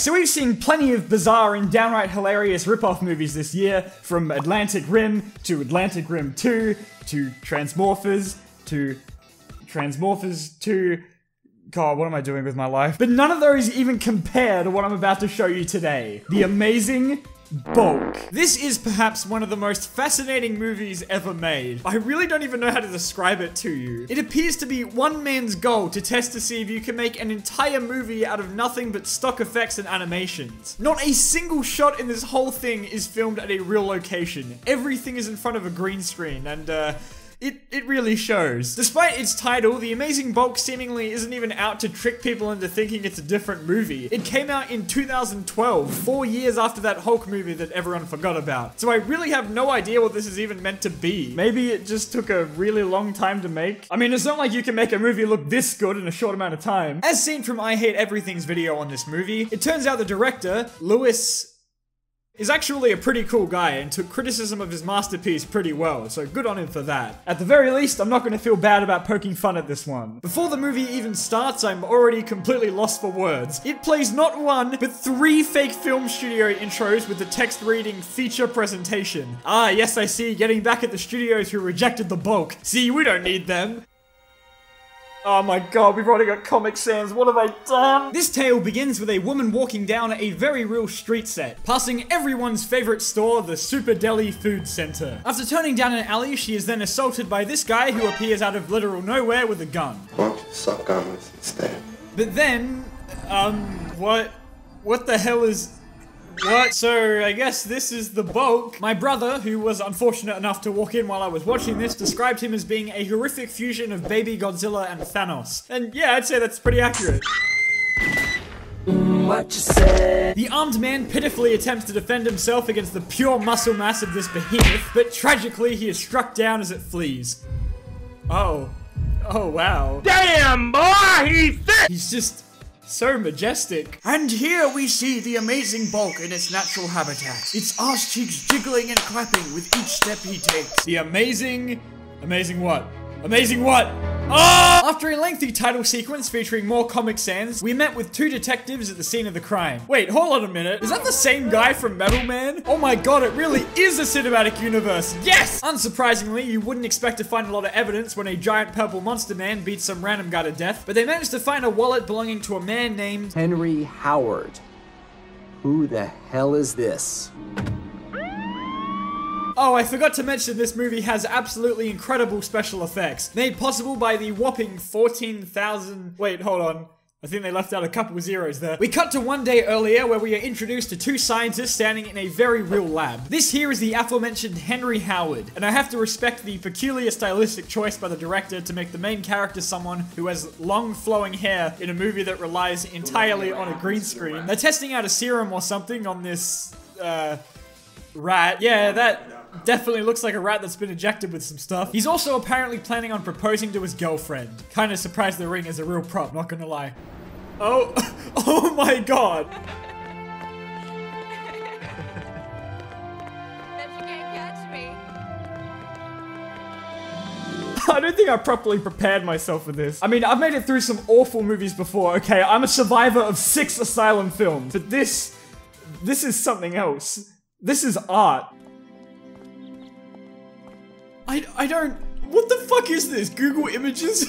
So we've seen plenty of bizarre and downright hilarious rip-off movies this year, from Atlantic Rim to Atlantic Rim 2 to Transmorphers to Transmorphers 2. God, what am I doing with my life? But none of those even compare to what I'm about to show you today. The amazing Bulk. This is perhaps one of the most fascinating movies ever made. I really don't even know how to describe it to you. It appears to be one man's goal to test to see if you can make an entire movie out of nothing but stock effects and animations. Not a single shot in this whole thing is filmed at a real location. Everything is in front of a green screen, and It really shows. Despite its title, The Amazing Bulk seemingly isn't even out to trick people into thinking it's a different movie. It came out in 2012, 4 years after that Hulk movie that everyone forgot about. So I really have no idea what this is even meant to be. Maybe it just took a really long time to make. I mean, it's not like you can make a movie look this good in a short amount of time. As seen from I Hate Everything's video on this movie, it turns out the director, Lewis, is actually a pretty cool guy and took criticism of his masterpiece pretty well, so good on him for that. At the very least, I'm not going to feel bad about poking fun at this one. Before the movie even starts, I'm already completely lost for words. It plays not one, but 3 fake film studio intros with the text reading feature presentation. Ah, yes, I see, getting back at the studios who rejected the Bulk. See, we don't need them. Oh my god, we've already got Comic Sans, what have I done? This tale begins with a woman walking down a very real street set, passing everyone's favorite store, the Super Deli Food Center. After turning down an alley, she is then assaulted by this guy who appears out of literal nowhere with a gun. Why don't you suck on this instead? But then, what the hell is... What? So, I guess this is the Bulk. My brother, who was unfortunate enough to walk in while I was watching this, described him as being a horrific fusion of Baby Godzilla and Thanos. And yeah, I'd say that's pretty accurate. What you say? The armed man pitifully attempts to defend himself against the pure muscle mass of this behemoth, but tragically he is struck down as it flees. Oh. Oh, wow. Damn, boy, he's fit! He's just... so majestic. And here we see the amazing Bulk in its natural habitat. Its arse cheeks jiggling and clapping with each step he takes. The amazing what? Amazing what? Oh! After a lengthy title sequence featuring more Comic Sans, we met with 2 detectives at the scene of the crime. Wait, hold on a minute. Is that the same guy from Metal Man? Oh my god, it really is a cinematic universe. Yes! Unsurprisingly, you wouldn't expect to find a lot of evidence when a giant purple monster man beats some random guy to death, but they managed to find a wallet belonging to a man named Henry Howard. Who the hell is this? Oh, I forgot to mention this movie has absolutely incredible special effects, made possible by the whopping 14,000... Wait, hold on. I think they left out a couple of zeros there. We cut to one day earlier where we are introduced to 2 scientists standing in a very real lab. This here is the aforementioned Henry Howard, and I have to respect the peculiar stylistic choice by the director to make the main character someone who has long flowing hair in a movie that relies entirely on a green screen. They're testing out a serum or something on this, rat. Yeah, that definitely looks like a rat that's been injected with some stuff. He's also apparently planning on proposing to his girlfriend. Kinda surprised the ring is a real prop, not gonna lie. Oh, oh my god. Bet you can't catch me. I don't think I properly prepared myself for this. I mean, I've made it through some awful movies before, okay? I'm a survivor of 6 asylum films. But this is something else. This is art. I don't... What the fuck is this? Google Images?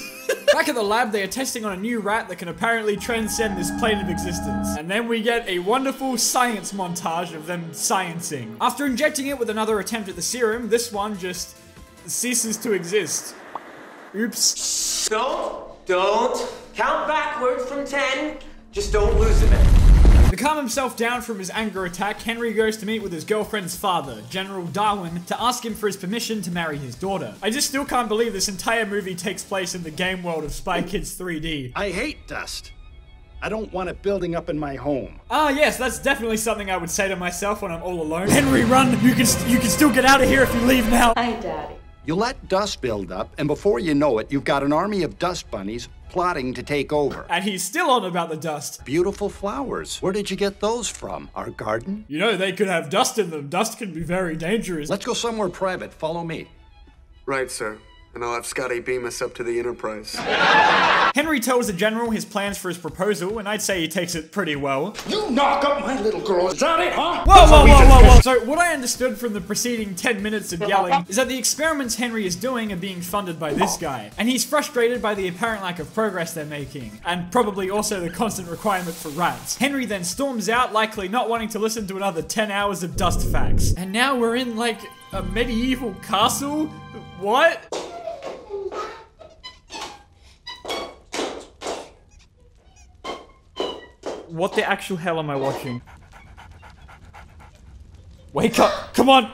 Back at the lab, they are testing on a new rat that can apparently transcend this plane of existence. And then we get a wonderful science montage of them sciencing. After injecting it with another attempt at the serum, this one just ceases to exist. Oops. Don't count backwards from 10. Just don't lose it, man. To calm himself down from his anger attack, Henry goes to meet with his girlfriend's father, General Darwin, to ask him for his permission to marry his daughter. I just still can't believe this entire movie takes place in the game world of Spy Kids 3D. I hate dust. I don't want it building up in my home. Ah, yes, that's definitely something I would say to myself when I'm all alone. Henry, run! You can still get out of here if you leave now. Hi, Daddy. You let dust build up, and before you know it, you've got an army of dust bunnies plotting to take over. And he's still on about the dust. Beautiful flowers. Where did you get those from? Our garden? You know, they could have dust in them. Dust can be very dangerous. Let's go somewhere private. Follow me. Right, sir. and I'll have Scotty beam us up to the Enterprise. Henry tells the general his plans for his proposal, and I'd say he takes it pretty well. You knock up my little girl, is that it, huh? Whoa. So what I understood from the preceding 10 minutes of yelling is that the experiments Henry is doing are being funded by this guy, and he's frustrated by the apparent lack of progress they're making, and probably also the constant requirement for rats. Henry then storms out, likely not wanting to listen to another 10 hours of dust facts. And now we're in, like, a medieval castle? What? What the actual hell am I watching? Wake up! Come on!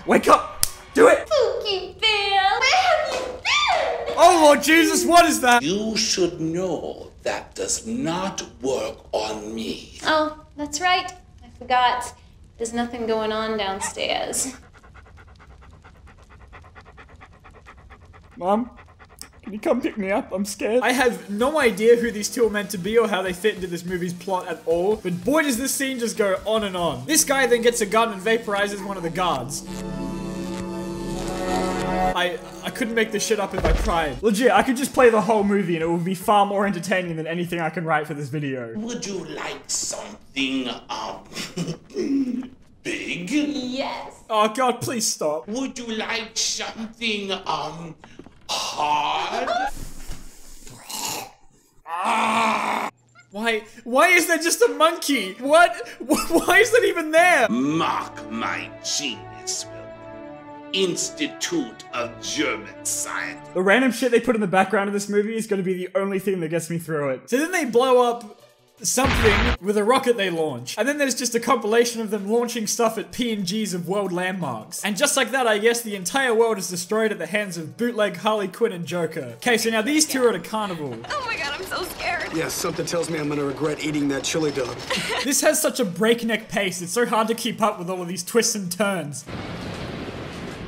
Wake up! Do it! Spooky Bill, where have you been? Oh Lord Jesus, what is that? You should know that does not work on me. Oh, that's right. I forgot. There's nothing going on downstairs. Mom? Can you come pick me up? I'm scared. I have no idea who these two are meant to be or how they fit into this movie's plot at all, but boy does this scene just go on and on. This guy then gets a gun and vaporizes one of the guards. I couldn't make this shit up if I tried. Legit, I could just play the whole movie and it would be far more entertaining than anything I can write for this video. Would you like something, big? Yes. Oh God, please stop. Would you like something, hard? Why is there just a monkey? What? Why is that even there? Mock my genius, Will. Institute of German Science. The random shit they put in the background of this movie is going to be the only thing that gets me through it. So then they blow up something with a rocket they launch. And then there's just a compilation of them launching stuff at PNGs of world landmarks. And just like that, I guess the entire world is destroyed at the hands of bootleg Harley Quinn and Joker. Okay, so now these two are at a carnival. Oh my God, I'm so scared. Yeah, something tells me I'm gonna regret eating that chili dog. This has such a breakneck pace, it's so hard to keep up with all of these twists and turns.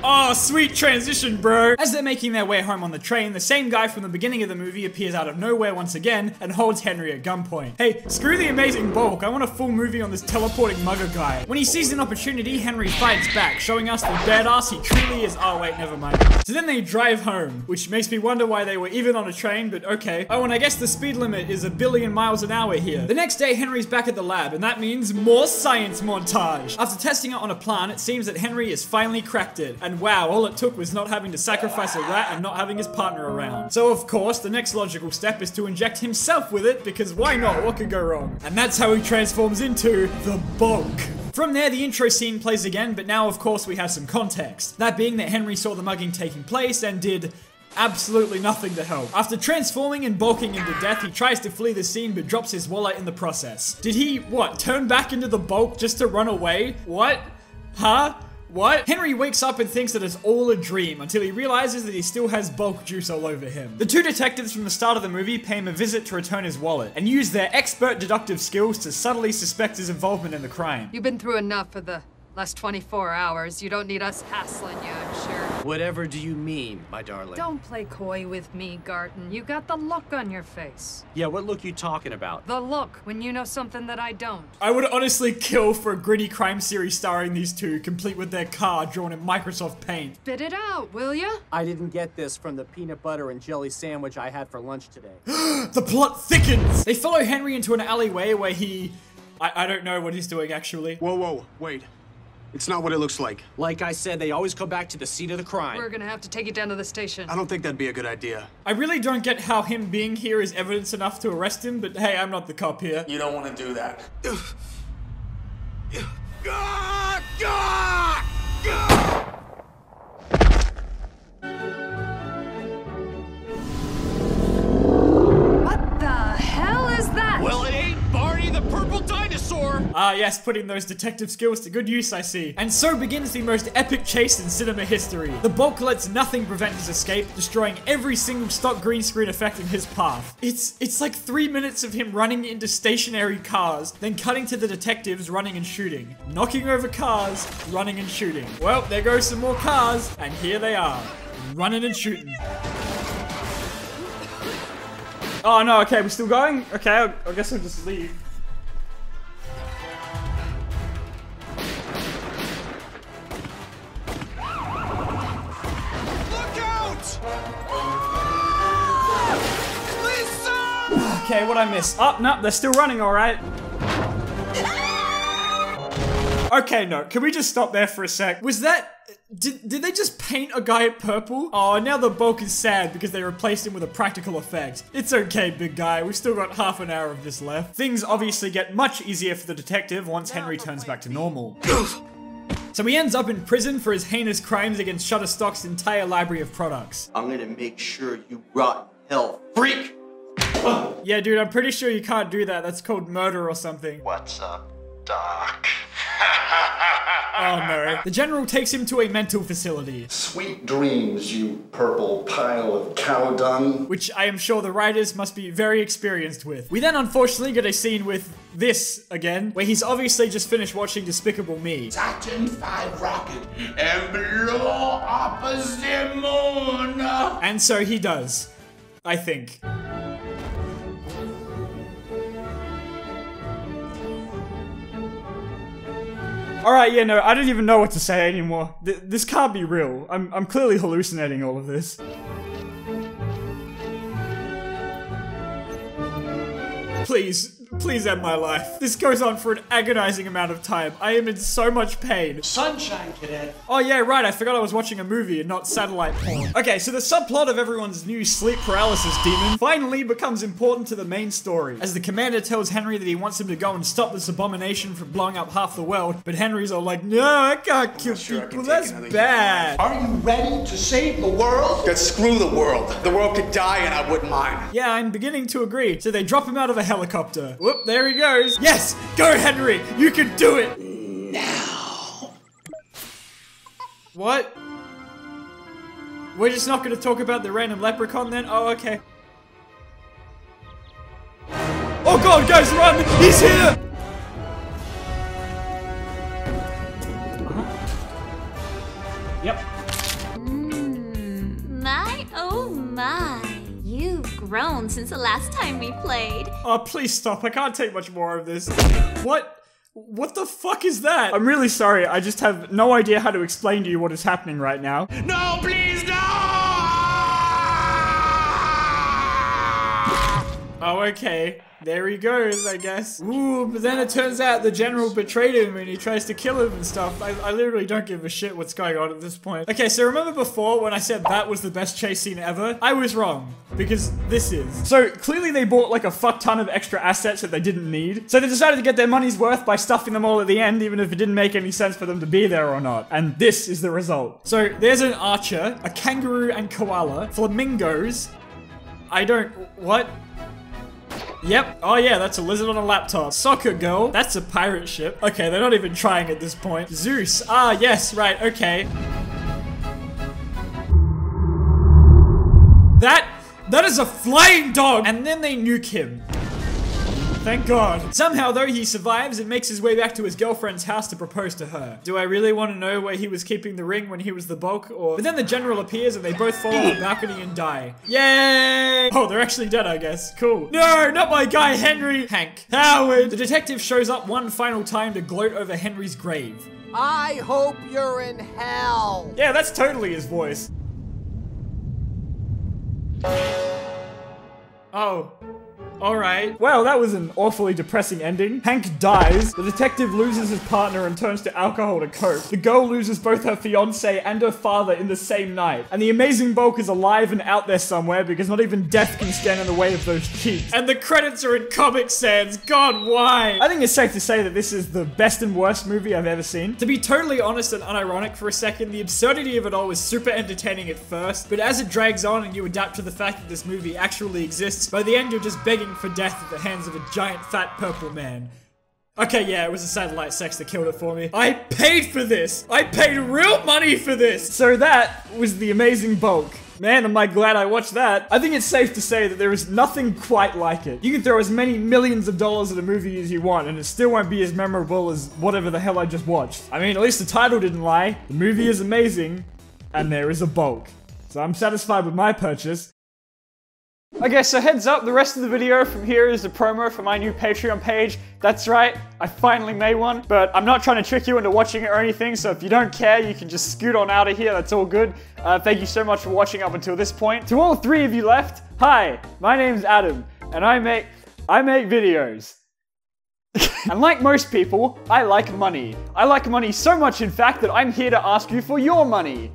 Oh, sweet transition, bro. As they're making their way home on the train, the same guy from the beginning of the movie appears out of nowhere once again and holds Henry at gunpoint. Hey, screw the amazing bulk. I want a full movie on this teleporting mugger guy. When he sees an opportunity, Henry fights back, showing us the badass he truly is. Oh, wait, never mind. So then they drive home, which makes me wonder why they were even on a train, but okay. Oh, and I guess the speed limit is 1 billion miles an hour here. The next day, Henry's back at the lab, and that means more science montage. After testing it on a plant, it seems that Henry has finally cracked it. And wow, all it took was not having to sacrifice a rat and not having his partner around. So of course, the next logical step is to inject himself with it, because why not? What could go wrong? And that's how he transforms into the bulk. From there, the intro scene plays again, but now of course we have some context. That being that Henry saw the mugging taking place and did absolutely nothing to help. After transforming and bulking into death, he tries to flee the scene but drops his wallet in the process. Did he, what, turn back into the bulk just to run away? What? Huh? What? Henry wakes up and thinks that it's all a dream until he realizes that he still has bulk juice all over him. The two detectives from the start of the movie pay him a visit to return his wallet and use their expert deductive skills to subtly suspect his involvement in the crime. You've been through enough for the last 24 hours. You don't need us hassling you, I'm sure. Whatever do you mean, my darling? Don't play coy with me, Garten. You got the look on your face. Yeah, what look you talking about? The look when you know something that I don't. I would honestly kill for a gritty crime series starring these two, complete with their car drawn in Microsoft Paint. Spit it out, will ya? I didn't get this from the peanut butter and jelly sandwich I had for lunch today. The plot thickens! They follow Henry into an alleyway where he... I don't know what he's doing, actually. Whoa, wait. It's not what it looks like. Like I said, they always come back to the scene of the crime. We're gonna have to take you down to the station. I don't think that'd be a good idea. I really don't get how him being here is evidence enough to arrest him, but hey, I'm not the cop here. You don't want to do that. What the hell is that? Well, it ain't Barney the purple dinosaur! Ah yes, putting those detective skills to good use, I see. And so begins the most epic chase in cinema history. The bulk lets nothing prevent his escape, destroying every single stock green screen effect in his path. It's like 3 minutes of him running into stationary cars, then cutting to the detectives running and shooting. Knocking over cars, running and shooting. Well, there goes some more cars, and here they are, running and shooting. Oh no, okay, we're still going? Okay, I guess I'll just leave. Look out! Okay, what'd I miss? Oh, no, they're still running, alright. Okay, no, can we just stop there for a sec? Was that... Did they just paint a guy purple? Oh, now the bulk is sad because they replaced him with a practical effect. It's okay, big guy. We've still got half an hour of this left. Things obviously get much easier for the detective once Henry turns back to normal. So he ends up in prison for his heinous crimes against Shutterstock's entire library of products. I'm gonna make sure you rot hell, freak! Yeah, dude, I'm pretty sure you can't do that. That's called murder or something. What's up, Doc? Oh no. The general takes him to a mental facility. Sweet dreams, you purple pile of cow dung. Which I am sure the writers must be very experienced with. We then unfortunately get a scene with this again, where he's obviously just finished watching Despicable Me. Saturn V rocket and blow up the moon. And so he does. I think. Alright, yeah, no, I don't even know what to say anymore. This can't be real. I'm clearly hallucinating all of this. Please end my life. This goes on for an agonizing amount of time. I am in so much pain. Sunshine, cadet. Oh yeah, right, I forgot I was watching a movie and not satellite porn. Okay, so the subplot of everyone's new sleep paralysis demon finally becomes important to the main story, as the commander tells Henry that he wants him to go and stop this abomination from blowing up half the world, but Henry's all like, no, I can't kill people, that's bad. Are you ready to save the world? Then screw the world. The world could die and I wouldn't mind. Yeah, I'm beginning to agree. So they drop him out of a helicopter. Whoop, there he goes. Yes! Go, Henry! You can do it! Now. What? We're just not gonna talk about the random leprechaun then? Oh, okay. Oh god, guys, run! He's here! Yep. My, oh my. You've grown since the last time we played. Oh, please stop. I can't take much more of this. What? What the fuck is that? I'm really sorry. I just have no idea how to explain to you what is happening right now. No, please, no! Oh, okay. There he goes, I guess. Ooh, but then it turns out the general betrayed him and he tries to kill him and stuff. I literally don't give a shit what's going on at this point. Okay, so remember before when I said that was the best chase scene ever? I was wrong, because this is. So clearly they bought like a fuck ton of extra assets that they didn't need. So they decided to get their money's worth by stuffing them all at the end, even if it didn't make any sense for them to be there or not. And this is the result. So there's an archer, a kangaroo and koala, flamingos. What? Yep. Oh yeah, that's a lizard on a laptop. Soccer girl. That's a pirate ship. Okay, they're not even trying at this point. Zeus. Ah, yes, right, okay. That is a flying dog! And then they nuke him. Thank God. Somehow, though, he survives and makes his way back to his girlfriend's house to propose to her. Do I really want to know where he was keeping the ring when he was the bulk, or... But then the general appears and they both fall off the balcony and die. Yay! Oh, they're actually dead, I guess. Cool. No, not my guy, Henry! Hank. Howard! The detective shows up one final time to gloat over Henry's grave. I hope you're in hell! Yeah, that's totally his voice. Oh. Alright. Well, that was an awfully depressing ending. Hank dies, the detective loses his partner and turns to alcohol to cope. The girl loses both her fiancé and her father in the same night. And the amazing bulk is alive and out there somewhere because not even death can stand in the way of those cheeks. And the credits are in Comic Sans. God, why? I think it's safe to say that this is the best and worst movie I've ever seen. To be totally honest and unironic for a second, the absurdity of it all was super entertaining at first, but as it drags on and you adapt to the fact that this movie actually exists, by the end you're just begging for death at the hands of a giant fat purple man. Okay, yeah, it was a satellite sex that killed it for me. I paid for this! I paid real money for this! So that was the amazing bulk. Man, am I glad I watched that. I think it's safe to say that there is nothing quite like it. You can throw as many millions of dollars at a movie as you want, and it still won't be as memorable as whatever the hell I just watched. I mean, at least the title didn't lie. The movie is amazing, and there is a bulk. So I'm satisfied with my purchase. Okay, so heads up, the rest of the video from here is a promo for my new Patreon page. That's right, I finally made one, but I'm not trying to trick you into watching it or anything, so if you don't care, you can just scoot on out of here, that's all good. Thank you so much for watching up until this point. To all three of you left, hi, my name's Adam, and I make... I make videos. And like most people, I like money. I like money so much, in fact, that I'm here to ask you for your money.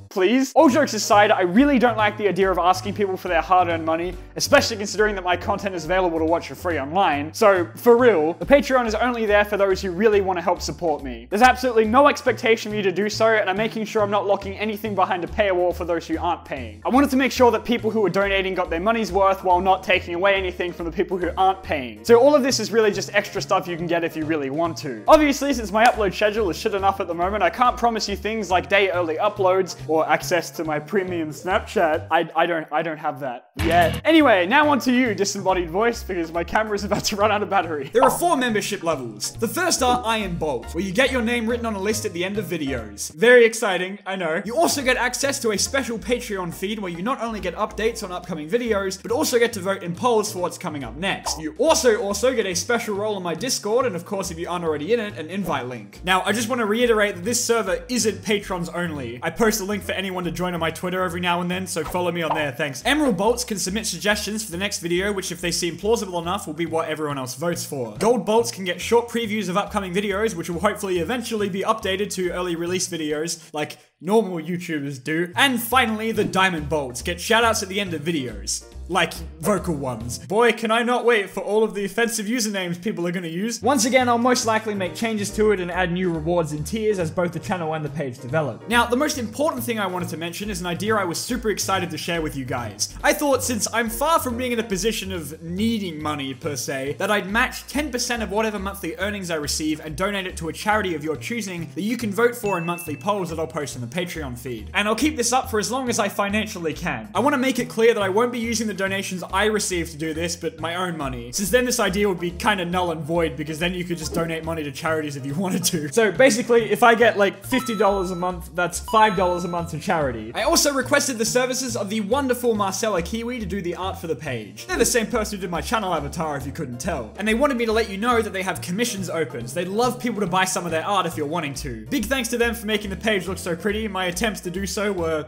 Please? All jokes aside, I really don't like the idea of asking people for their hard-earned money, especially considering that my content is available to watch for free online. So, for real, the Patreon is only there for those who really want to help support me. There's absolutely no expectation for you to do so, and I'm making sure I'm not locking anything behind a paywall for those who aren't paying. I wanted to make sure that people who are donating got their money's worth while not taking away anything from the people who aren't paying. So all of this is really just extra stuff you can get if you really want to. Obviously, since my upload schedule is shit enough at the moment, I can't promise you things like day early uploads or access to my premium Snapchat. I don't have that yet. Anyway, now on to you, disembodied voice, because my camera is about to run out of battery. There are 4 membership levels. The first are Diamondbolt, where you get your name written on a list at the end of videos. Very exciting, I know. You also get access to a special Patreon feed where you not only get updates on upcoming videos, but also get to vote in polls for what's coming up next. You also get a special role on my Discord, and of course, if you aren't already in it, an invite link. Now, I just want to reiterate that this server isn't patrons only. I post a link for anyone to join on my Twitter every now and then, so follow me on there, thanks. Emerald Bolts can submit suggestions for the next video, which if they seem plausible enough, will be what everyone else votes for. Gold Bolts can get short previews of upcoming videos, which will hopefully eventually be updated to early release videos, like normal YouTubers do. And finally, the Diamond Bolts get shoutouts at the end of videos. Like vocal ones. Boy, can I not wait for all of the offensive usernames people are gonna use. Once again, I'll most likely make changes to it and add new rewards and tiers as both the channel and the page develop. Now, the most important thing I wanted to mention is an idea I was super excited to share with you guys. I thought, since I'm far from being in a position of needing money per se, that I'd match 10% of whatever monthly earnings I receive and donate it to a charity of your choosing that you can vote for in monthly polls that I'll post in the Patreon feed. And I'll keep this up for as long as I financially can. I want to make it clear that I won't be using the donations I receive to do this, but my own money. Since then this idea would be kind of null and void, because then you could just donate money to charities if you wanted to. So basically, if I get like $50 a month, that's $5 a month to charity. I also requested the services of the wonderful Marcella Kiwi to do the art for the page. They're the same person who did my channel avatar, if you couldn't tell. And they wanted me to let you know that they have commissions open. So they'd love people to buy some of their art if you're wanting to. Big thanks to them for making the page look so pretty. My attempts to do so were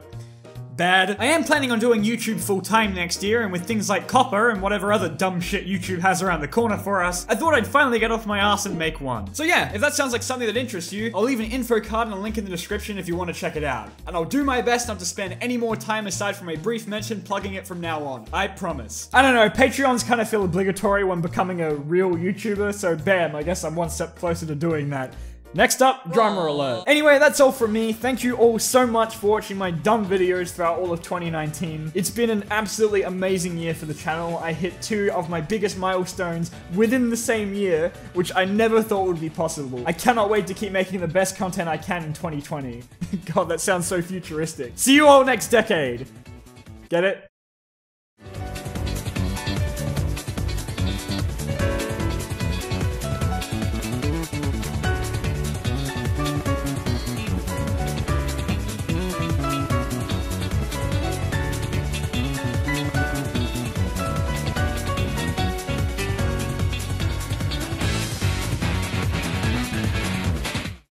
bad. I am planning on doing YouTube full-time next year, and with things like Copper and whatever other dumb shit YouTube has around the corner for us, I thought I'd finally get off my ass and make one. So yeah, if that sounds like something that interests you, I'll leave an info card and a link in the description if you want to check it out. And I'll do my best not to spend any more time aside from a brief mention plugging it from now on. I promise. I don't know, Patreons kind of feel obligatory when becoming a real YouTuber, so bam, I guess I'm one step closer to doing that. Next up, drama alert. Anyway, that's all from me. Thank you all so much for watching my dumb videos throughout all of 2019. It's been an absolutely amazing year for the channel. I hit 2 of my biggest milestones within the same year, which I never thought would be possible. I cannot wait to keep making the best content I can in 2020. God, that sounds so futuristic. See you all next decade. Get it?